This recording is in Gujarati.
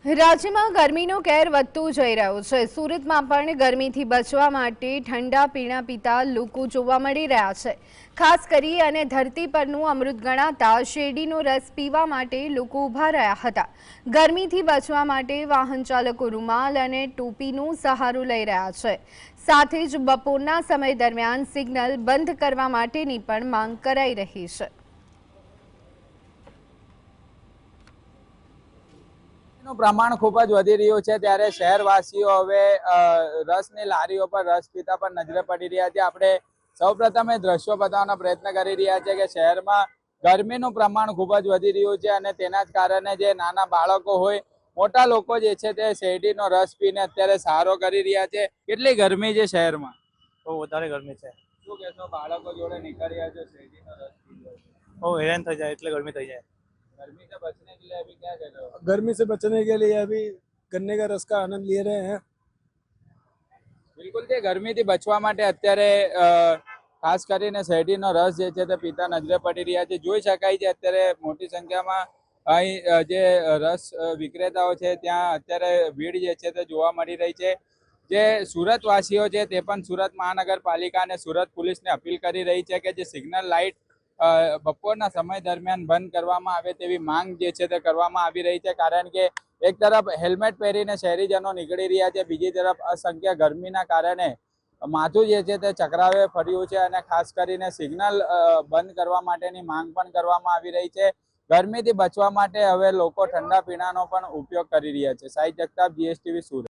રાજ્યમાં ગરમીનો કેર વધતો જઈ રહ્યો છે। સુરતમાં પણ ગરમીથી બચવા માટે ઠંડા પીણા પીતા લોકો જોવા મળી રહ્યા છે। ખાસ કરી અને ધરતી પરનું અમૃત ગણાતા શેરડીનો રસ પીવા માટે લોકો ઊભા રહ્યા હતા। ગરમીથી બચવા માટે વાહન ચાલકો રૂમાલ અને ટોપીનો સહારો લઈ રહ્યા છે। સાથે જ બપોરના સમય દરમિયાન સિગ્નલ બંધ કરવા માટેની પણ માંગ કરાઈ રહી છે। પ્રમાણ ખૂબ જ વધી રહ્યું છે ત્યારે શહેરવાસીઓ હવે રસની લારીઓ પર રસ પીતા પર નજરે પડી રહ્યા છે। આપણે સૌપ્રથમ એ દ્રશ્યો બતાવવાનો પ્રયત્ન કરી રહ્યા છે કે શહેરમાં ગરમીનું પ્રમાણ ખૂબ જ વધી રહ્યું છે અને તેના જ કારણે જે નાના બાળકો હોય મોટા લોકો જે છે તે શેરડીનો રસ પીને અત્યારે સહારો કરી રહ્યા છે। કેટલી ગરમી છે શહેરમાં? બહુ વધારે ગરમી છે। શું કહેશો, બાળકો જોડે નીકળ્યા છો, શેરડીનો રસ પીવો છે, બહુ હેરાન થઈ જાય એટલે ગરમી થઈ જાય। गर्मी से बचने के लिए अभी क्या कर रहे हो? गर्मी से बचने के लिए अभी गन्ने का रस का आनंद ले रहे हैं। બિલકુલ તે ગરમીથી બચવા માટે અત્યારે ખાસ કરીને શેરડીનો રસ જે છે તે પીતા નજરે પડી રહ્યા છે। જોઈ શકાય છે અત્યારે મોટી સંખ્યામાં અહીં જે રસ વિક્રેતાઓ છે ત્યાં અત્યારે ભીડ જે છે તે જોવા મળી રહી છે। જે સુરતવાસીઓ છે તે પણ સુરત મહાનગરપાલિકા અને સુરત પોલીસને અપીલ કરી રહી છે કે જે સિગ્નલ લાઇટ બપોરના સમય દરમિયાન બંધ કરવામાં આવે તેવી માંગ જે છે તે કરવામાં આવી રહી છે। કારણ કે એક તરફ હેલ્મેટ પહેરીને શહેરીજનો નીકળી રહ્યા છે, બીજી તરફ અસંખ્ય ગરમીના કારણે માથું જે છે તે ચક્રાવે ફર્યું છે અને ખાસ કરીને સિગ્નલ બંધ કરવા માટેની માંગ પણ કરવામાં આવી રહી છે। ગરમીથી બચવા માટે હવે લોકો ઠંડા પીણાનો પણ ઉપયોગ કરી રહ્યા છે। સાહિદ જગતાપ, GSTV સુરત।